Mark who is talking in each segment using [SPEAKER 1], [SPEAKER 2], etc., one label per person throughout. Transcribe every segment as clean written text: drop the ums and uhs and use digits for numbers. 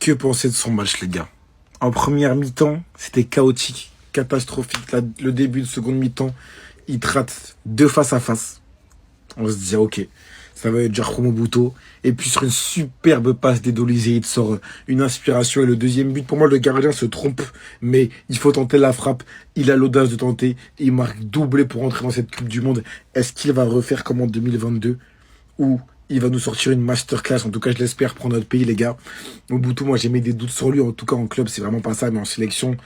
[SPEAKER 1] Que penser de son match, les gars? En première mi-temps, c'était chaotique, catastrophique. Le début de seconde mi-temps, il te rate deux face à face. On se dit, ok, ça va être Jarko Mobuto. Et puis sur une superbe passe d'Edolizé, il te sort une inspiration. Et le deuxième but, pour moi, le gardien se trompe. Mais il faut tenter la frappe. Il a l'audace de tenter. Il marque doublé pour entrer dans cette Coupe du Monde. Est-ce qu'il va refaire comme en 2022 ou il va nous sortir une masterclass? En tout cas, je l'espère pour notre pays, les gars. Mobutu, moi, j'ai mis des doutes sur lui. En tout cas, en club, c'est vraiment pas ça. Mais en sélection,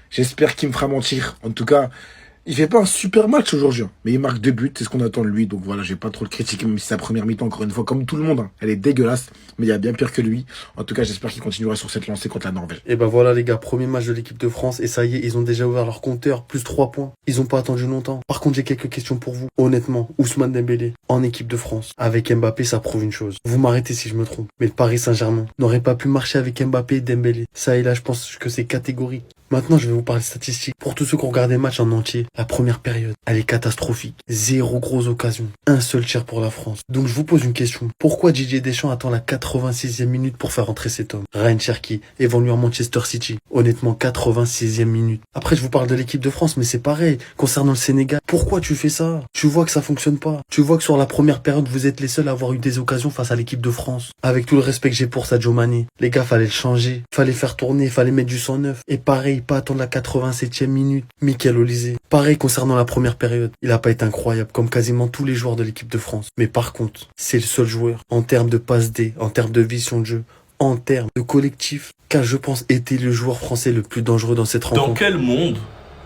[SPEAKER 1] j'espère qu'il me fera mentir. En tout cas, il fait pas un super match aujourd'hui, hein, mais il marque deux buts, c'est ce qu'on attend de lui. Donc voilà, je vais pas trop le critiquer, même si sa première mi-temps, encore une fois, comme tout le monde, hein, elle est dégueulasse. Mais il y a bien pire que lui. En tout cas, j'espère qu'il continuera sur cette lancée contre la Norvège.
[SPEAKER 2] Et ben voilà les gars, premier match de l'équipe de France et ça y est, ils ont déjà ouvert leur compteur, plus 3 points. Ils ont pas attendu longtemps. Par contre, j'ai quelques questions pour vous. Honnêtement, Ousmane Dembélé en équipe de France avec Mbappé, ça prouve une chose. Vous m'arrêtez si je me trompe, mais le Paris Saint-Germain n'aurait pas pu marcher avec Mbappé et Dembélé. Ça et là, je pense que c'est catégorique. Maintenant, je vais vous parler statistiques. Pour tous ceux qui ont regardé le match en entier, la première période, elle est catastrophique. 0 grosse occasion. Un seul tir pour la France. Donc, je vous pose une question. Pourquoi Didier Deschamps attend la 86e minute pour faire entrer cet homme? Ryan Cherki, évolué à Manchester City. Honnêtement, 86e minute. Après, je vous parle de l'équipe de France, mais c'est pareil. Concernant le Sénégal, pourquoi tu fais ça? Tu vois que ça fonctionne pas. Tu vois que sur la première période, vous êtes les seuls à avoir eu des occasions face à l'équipe de France. Avec tout le respect que j'ai pour Sadio Mané. Les gars, fallait le changer. Fallait faire tourner, fallait mettre du 109. Et pareil, pas attendre la 87e minute. Michael Olise. Pareil concernant la première période. Il a pas été incroyable comme quasiment tous les joueurs de l'équipe de France. Mais par contre, c'est le seul joueur en termes de passe D, en termes de vision de jeu, en termes de collectif, qu'a je pense été le joueur français le plus dangereux dans cette rencontre.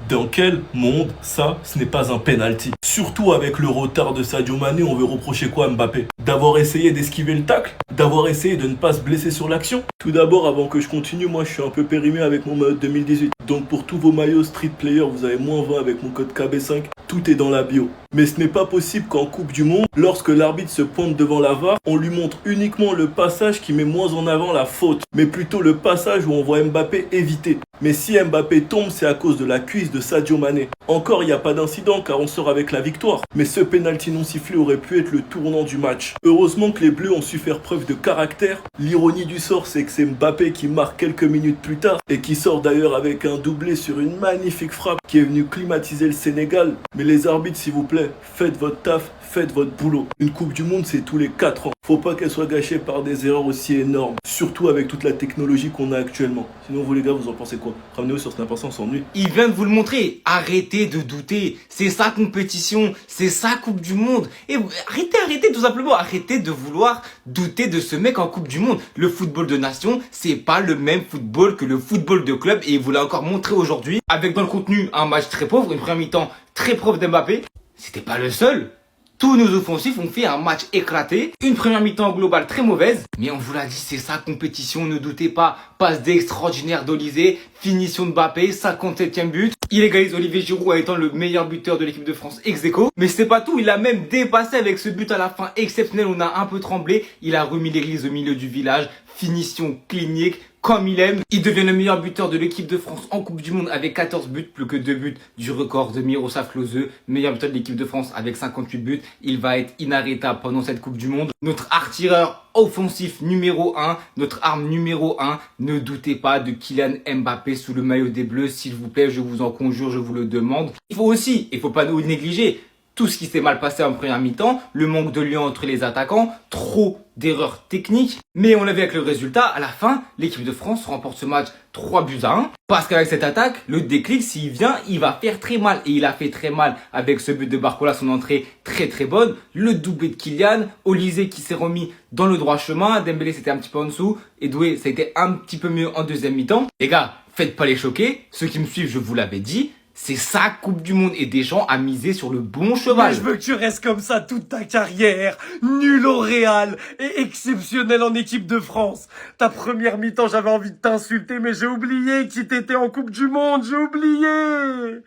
[SPEAKER 3] Dans quel monde ça, ce n'est pas un penalty? Surtout avec le retard de Sadio Mané, on veut reprocher quoi à Mbappé? D'avoir essayé d'esquiver le tacle? D'avoir essayé de ne pas se blesser sur l'action? Tout d'abord, avant que je continue, moi je suis un peu périmé avec mon maillot de 2018. Donc pour tous vos maillots Street Player, vous avez moins 20 avec mon code KB5. Tout est dans la bio. Mais ce n'est pas possible qu'en Coupe du Monde, lorsque l'arbitre se pointe devant la VAR, on lui montre uniquement le passage qui met moins en avant la faute, mais plutôt le passage où on voit Mbappé éviter. Mais si Mbappé tombe, c'est à cause de la cuisse de Sadio Mané. Encore, il n'y a pas d'incident car on sort avec la victoire. Mais ce pénalty non sifflé aurait pu être le tournant du match. Heureusement que les Bleus ont su faire preuve de caractère. L'ironie du sort, c'est que c'est Mbappé qui marque quelques minutes plus tard et qui sort d'ailleurs avec un doublé sur une magnifique frappe qui est venue climatiser le Sénégal. Mais les arbitres, s'il vous plaît, faites votre taf, faites votre boulot. Une Coupe du Monde, c'est tous les 4 ans. Faut pas qu'elle soit gâchée par des erreurs aussi énormes. Surtout avec toute la technologie qu'on a actuellement. Sinon, vous les gars, vous en pensez quoi? Ramenez-vous sur Snap, on s'ennuie.
[SPEAKER 4] Il vient de vous le montrer. Arrêtez de douter. C'est sa compétition. C'est sa Coupe du Monde. Et arrêtez tout simplement. Arrêtez de vouloir douter de ce mec en Coupe du Monde. Le football de nation, c'est pas le même football que le football de club. Et il vous l'a encore montré aujourd'hui. Avec dans le contenu un match très pauvre, une première mi-temps très pauvre d'Mbappé. C'était pas le seul. Tous nos offensifs ont fait un match éclaté, une première mi-temps globale très mauvaise, mais on vous l'a dit, c'est sa compétition, ne doutez pas. Passe d'extraordinaire d'Olysée, finition de Mbappé, 57e but. Il égalise Olivier Giroud en étant le meilleur buteur de l'équipe de France ex-aequo. Mais c'est pas tout, il a même dépassé avec ce but à la fin exceptionnel, on a un peu tremblé. Il a remis l'église au milieu du village, finition clinique, comme il aime. Il devient le meilleur buteur de l'équipe de France en Coupe du Monde avec 14 buts, plus que 2 buts du record de Miroslav Klose, meilleur buteur de l'équipe de France avec 58 buts. Il va être inarrêtable pendant cette Coupe du Monde. Notre artilleur offensif numéro 1, notre arme numéro 1. Ne doutez pas de Kylian Mbappé sous le maillot des Bleus, s'il vous plaît, je vous en conjure, je vous le demande. Il faut pas nous négliger tout ce qui s'est mal passé en première mi-temps, le manque de lien entre les attaquants, trop d'erreurs techniques. Mais on l'a vu avec le résultat, à la fin, l'équipe de France remporte ce match 3 buts à 1. Parce qu'avec cette attaque, le déclic, s'il vient, il va faire très mal. Et il a fait très mal avec ce but de Barcola, son entrée très très bonne. Le doublé de Kylian, Olysée qui s'est remis dans le droit chemin, Dembélé c'était un petit peu en dessous, et Doué ça a été un petit peu mieux en deuxième mi-temps. Les gars, faites pas les choquer, ceux qui me suivent, je vous l'avais dit. C'est sa Coupe du Monde et Deschamps a misé sur le bon cheval.
[SPEAKER 5] Mais je veux que tu restes comme ça toute ta carrière. Nul au Real et exceptionnel en équipe de France. Ta première mi-temps, j'avais envie de t'insulter, mais j'ai oublié que t'étais en Coupe du Monde. J'ai oublié.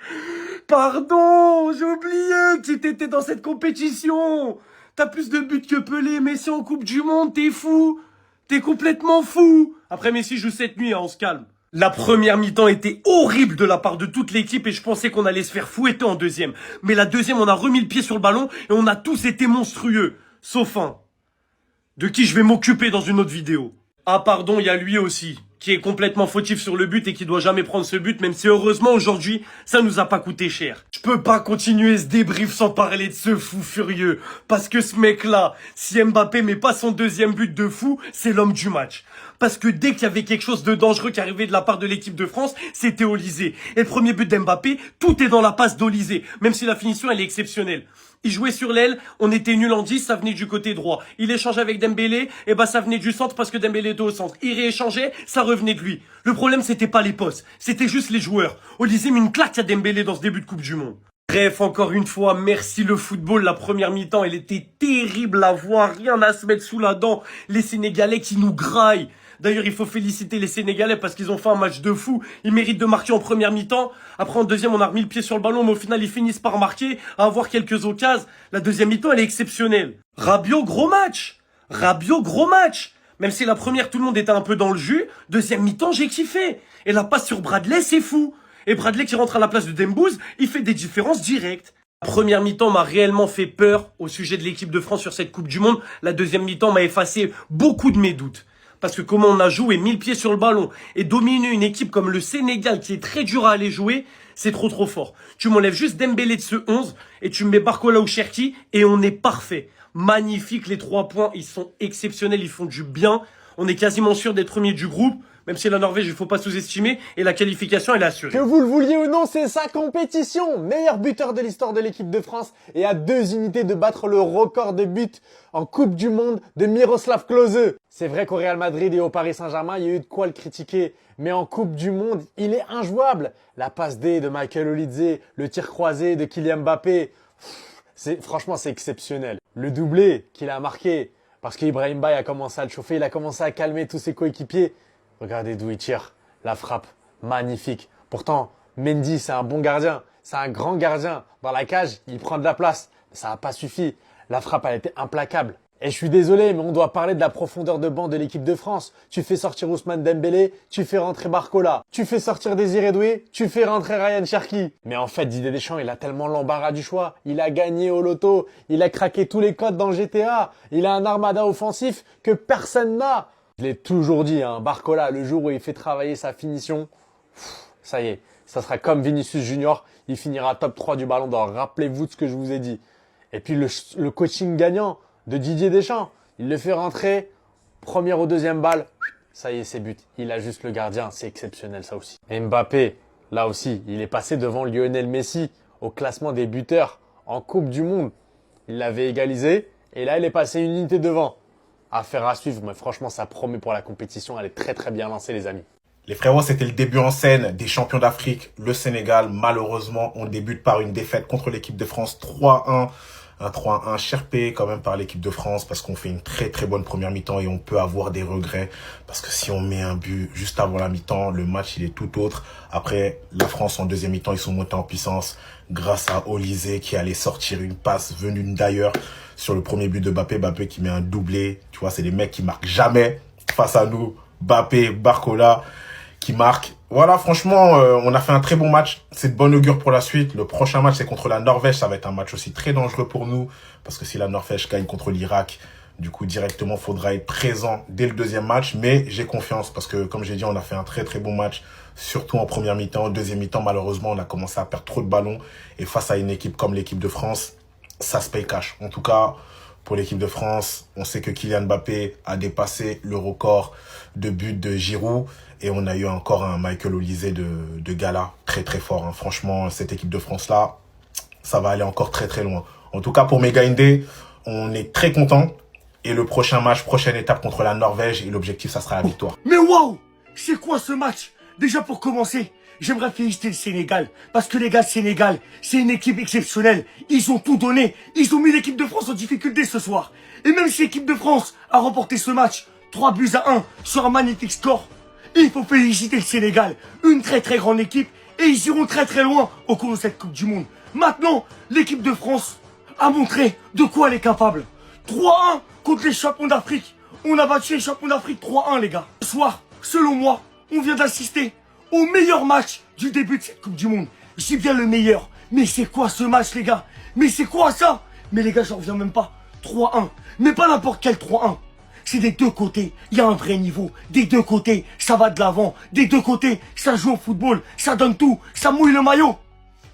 [SPEAKER 5] Pardon, j'ai oublié que t'étais dans cette compétition. T'as plus de buts que Pelé, Messi en Coupe du Monde, t'es fou. T'es complètement fou. Après Messi joue cette nuit, hein, on se calme. La première mi-temps était horrible de la part de toute l'équipe et je pensais qu'on allait se faire fouetter en deuxième. Mais la deuxième, on a remis le pied sur le ballon et on a tous été monstrueux. Sauf un, de qui je vais m'occuper dans une autre vidéo. Ah pardon, il y a lui aussi. qui est complètement fautif sur le but et qui doit jamais prendre ce but, même si heureusement aujourd'hui, ça nous a pas coûté cher. Je peux pas continuer ce débrief sans parler de ce fou furieux, parce que ce mec-là, si Mbappé met pas son deuxième but de fou, c'est l'homme du match. Parce que dès qu'il y avait quelque chose de dangereux qui arrivait de la part de l'équipe de France, c'était Olise. Et le premier but d'Mbappé, tout est dans la passe d'Olise, même si la finition elle est exceptionnelle. Il jouait sur l'aile, on était nul en 10, ça venait du côté droit. Il échangeait avec Dembélé, et bah ça venait du centre parce que Dembélé était au centre. Il rééchangeait, ça revenait de lui. Le problème c'était pas les postes, c'était juste les joueurs. Olise met une claque à Dembélé dans ce début de Coupe du Monde. Bref, encore une fois, merci le football. La première mi-temps, elle était terrible à voir, rien à se mettre sous la dent. Les Sénégalais qui nous graillent. D'ailleurs, il faut féliciter les Sénégalais parce qu'ils ont fait un match de fou. Ils méritent de marquer en première mi-temps. Après, en deuxième, on a remis le pied sur le ballon, mais au final, ils finissent par marquer, à avoir quelques occasions. La deuxième mi-temps, elle est exceptionnelle. Rabiot, gros match. Rabiot, gros match. Même si la première, tout le monde était un peu dans le jus. Deuxième mi-temps, j'ai kiffé. Et la passe sur Bradley, c'est fou. Et Bradley qui rentre à la place de Dembouz, il fait des différences directes. La première mi-temps m'a réellement fait peur au sujet de l'équipe de France sur cette Coupe du Monde. La deuxième mi-temps m'a effacé beaucoup de mes doutes. Parce que comment on a joué 1000 pieds sur le ballon et dominer une équipe comme le Sénégal qui est très dur à aller jouer, c'est trop fort. Tu m'enlèves juste Dembélé de ce 11 et tu me mets Barcola ou Cherki et on est parfait. Magnifique, les 3 points, ils sont exceptionnels, ils font du bien. On est quasiment sûr d'être premier du groupe, même si la Norvège, il faut pas sous-estimer, et la qualification, elle est assurée.
[SPEAKER 6] Que vous le vouliez ou non, c'est sa compétition. Meilleur buteur de l'histoire de l'équipe de France et à 2 unités de battre le record de buts en Coupe du Monde de Miroslav Klose. C'est vrai qu'au Real Madrid et au Paris Saint-Germain, il y a eu de quoi le critiquer. Mais en Coupe du Monde, il est injouable. La passe D de Michael Olise, le tir croisé de Kylian Mbappé. Franchement, c'est exceptionnel. Le doublé qu'il a marqué, parce qu'Ibrahim Baye a commencé à le chauffer, il a commencé à calmer tous ses coéquipiers. Regardez d'où il tire. La frappe, magnifique. Pourtant, Mendy, c'est un bon gardien. C'est un grand gardien. Dans la cage, il prend de la place. Mais ça n'a pas suffi. La frappe, elle était implacable. Et je suis désolé, mais on doit parler de la profondeur de banc de l'équipe de France. Tu fais sortir Ousmane Dembélé, tu fais rentrer Barcola. Tu fais sortir Désiré Doué, tu fais rentrer Ryan Cherki. Mais en fait, Didier Deschamps, il a tellement l'embarras du choix. Il a gagné au loto. Il a craqué tous les codes dans le GTA. Il a un armada offensif que personne n'a. Je l'ai toujours dit, hein, Barcola, le jour où il fait travailler sa finition, ça y est, ça sera comme Vinicius Junior, il finira top 3 du Ballon d'Or. Rappelez-vous de ce que je vous ai dit. Et puis le coaching gagnant de Didier Deschamps, il le fait rentrer, première ou deuxième balle, ça y est, c'est but. Il a juste le gardien, c'est exceptionnel ça aussi. Et Mbappé, là aussi, il est passé devant Lionel Messi au classement des buteurs en Coupe du Monde. Il l'avait égalisé et là, il est passé une unité devant. Affaire à suivre, mais franchement, ça promet pour la compétition. Elle est très bien lancée, les amis.
[SPEAKER 7] Les frérots, c'était le début en scène des champions d'Afrique. Le Sénégal, malheureusement, on débute par une défaite contre l'équipe de France 3-1. Un 3-1 cherpé quand même par l'équipe de France parce qu'on fait une très bonne première mi-temps et on peut avoir des regrets parce que si on met un but juste avant la mi-temps, le match il est tout autre. Après, la France en deuxième mi-temps, ils sont montés en puissance grâce à Olise qui allait sortir une passe venue d'ailleurs sur le premier but de Mbappé. Mbappé qui met un doublé. Tu vois, c'est des mecs qui marquent jamais face à nous. Mbappé, Barcola qui marquent. Voilà, franchement, on a fait un très bon match. C'est de bonne augure pour la suite. Le prochain match, c'est contre la Norvège. Ça va être un match aussi très dangereux pour nous. Parce que si la Norvège gagne contre l'Irak, du coup, directement, faudra être présent dès le deuxième match. Mais j'ai confiance parce que, comme j'ai dit, on a fait un très bon match. Surtout en première mi-temps. Deuxième mi-temps, malheureusement, on a commencé à perdre trop de ballons. Et face à une équipe comme l'équipe de France, ça se paye cash. En tout cas, pour l'équipe de France, on sait que Kylian Mbappé a dépassé le record de buts de Giroud. Et on a eu encore un Michael Olise de gala très fort. Hein. Franchement, cette équipe de France-là, ça va aller encore très loin. En tout cas, pour Megaindé, on est très content. Et le prochain match, prochaine étape contre la Norvège. Et l'objectif, ça sera la victoire.
[SPEAKER 5] Mais waouh! C'est quoi ce match? Déjà pour commencer, j'aimerais féliciter le Sénégal. Parce que les gars, le Sénégal, c'est une équipe exceptionnelle. Ils ont tout donné. Ils ont mis l'équipe de France en difficulté ce soir. Et même si l'équipe de France a remporté ce match 3-1 sur un magnifique score, il faut féliciter le Sénégal, une très grande équipe, et ils iront très loin au cours de cette Coupe du Monde. Maintenant, l'équipe de France a montré de quoi elle est capable. 3-1 contre les champions d'Afrique. On a battu les champions d'Afrique 3-1 les gars. Ce soir, selon moi, on vient d'assister au meilleur match du début de cette Coupe du Monde. Je dis bien le meilleur. Mais c'est quoi ce match les gars? Mais c'est quoi ça? Mais les gars, j'en reviens même pas. 3-1. Mais pas n'importe quel 3-1. c'est des deux côtés. Il y a un vrai niveau. Des deux côtés, ça va de l'avant. Des deux côtés, ça joue au football. Ça donne tout. Ça mouille le maillot.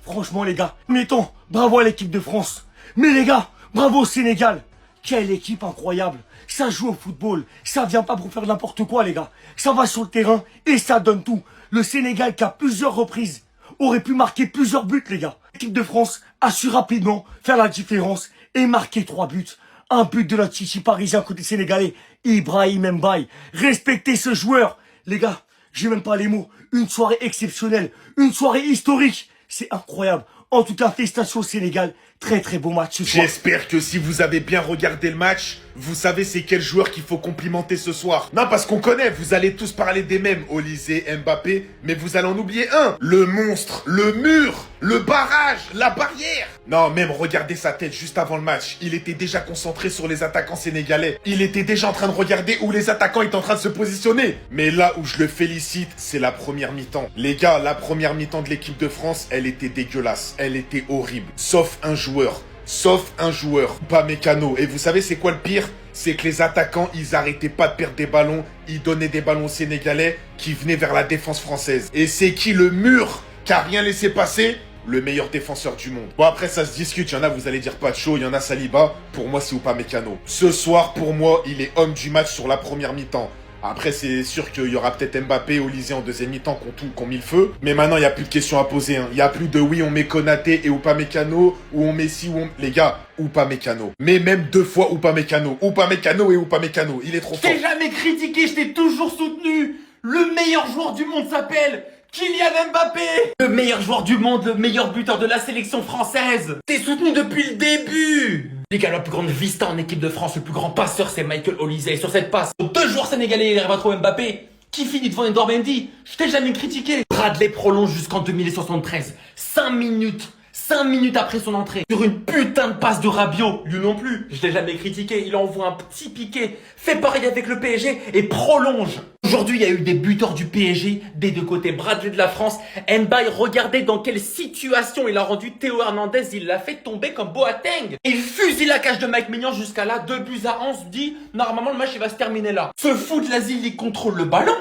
[SPEAKER 5] Franchement, les gars, mettons, bravo à l'équipe de France. Mais les gars, bravo au Sénégal. Quelle équipe incroyable. Ça joue au football. Ça vient pas pour faire n'importe quoi, les gars. Ça va sur le terrain et ça donne tout. Le Sénégal, qui à plusieurs reprises aurait pu marquer plusieurs buts, les gars. L'équipe de France a su rapidement faire la différence et marquer 3 buts. Un but de notre chichi parisien côté sénégalais, Ibrahim Mbaye. Respectez ce joueur. Les gars, j'ai même pas les mots. Une soirée exceptionnelle. Une soirée historique. C'est incroyable. En tout cas, félicitations au Sénégal. Très très beau match ce soir.
[SPEAKER 8] J'espère que si vous avez bien regardé le match, vous savez c'est quel joueur qu'il faut complimenter ce soir. Non, parce qu'on connaît, vous allez tous parler des mêmes, Olise, Mbappé, mais vous allez en oublier un. Le monstre, le mur, le barrage, la barrière. Non, même regardez sa tête juste avant le match. Il était déjà concentré sur les attaquants sénégalais. Il était déjà en train de regarder où les attaquants étaient en train de se positionner. Mais là où je le félicite, c'est la première mi-temps. Les gars, la première mi-temps de l'équipe de France, elle était dégueulasse. Elle était horrible. Sauf un joueur, Upamecano. Et vous savez c'est quoi le pire? C'est que les attaquants, ils arrêtaient pas de perdre des ballons. Ils donnaient des ballons aux Sénégalais qui venaient vers la défense française. Et c'est qui le mur qui a rien laissé passer? Le meilleur défenseur du monde. Bon après ça se discute, il y en a vous allez dire Pacho, il y en a Saliba. Pour moi c'est Upamecano. Ce soir pour moi il est homme du match sur la première mi-temps. Après, c'est sûr qu'il y aura peut-être Mbappé, Olise en deuxième mi-temps qui ont mis le feu. Mais maintenant, il n'y a plus de questions à poser. Il n'y a plus de oui, on met Konaté et Upamecano, ou on met si, ou on... Les gars, Upamecano. Mais même 2 fois Upamecano. Upamecano et Upamecano. Il est trop
[SPEAKER 4] Je
[SPEAKER 8] fort.
[SPEAKER 4] t'ai jamais critiqué, je t'ai toujours soutenu. Le meilleur joueur du monde s'appelle Kylian Mbappé. Le meilleur joueur du monde, le meilleur buteur de la sélection française. T'es soutenu depuis le début. Les gars, la plus grande vista en équipe de France, le plus grand passeur, c'est Michael Olise. Et sur cette passe, 2 joueurs sénégalais, il arrive à trouver Mbappé. Qui finit devant Edouard Mendy? Je t'ai jamais critiqué. Bradley prolonge jusqu'en 2073. 5 minutes après son entrée. Sur une putain de passe de Rabiot. Lui non plus. Je l'ai jamais critiqué. Il envoie un petit piqué. Fait pareil avec le PSG et prolonge. Aujourd'hui, il y a eu des buteurs du PSG des deux côtés. Bradley de la France. Mbaye, regardez dans quelle situation il a rendu Théo Hernandez. Il l'a fait tomber comme Boateng. Il fusille la cage de Mike Maignan jusqu'à là. 2-1. On se dit, normalement, le match, il va se terminer là. Ce fou de l'asile, il contrôle le ballon.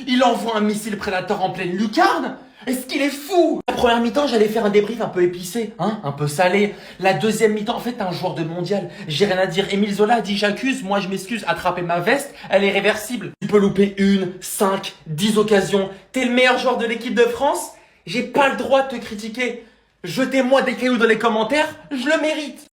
[SPEAKER 4] Il envoie un missile prédateur en pleine lucarne. Est-ce qu'il est fou? La première mi-temps, j'allais faire un débrief un peu épicé, un peu salé. La deuxième mi-temps, en fait, t'es un joueur de mondial. J'ai rien à dire. Émile Zola a dit j'accuse, moi je m'excuse. Attraper ma veste, elle est réversible. Tu peux louper 1, 5, 10 occasions. T'es le meilleur joueur de l'équipe de France. J'ai pas le droit de te critiquer. Jetez-moi des cailloux dans les commentaires, je le mérite.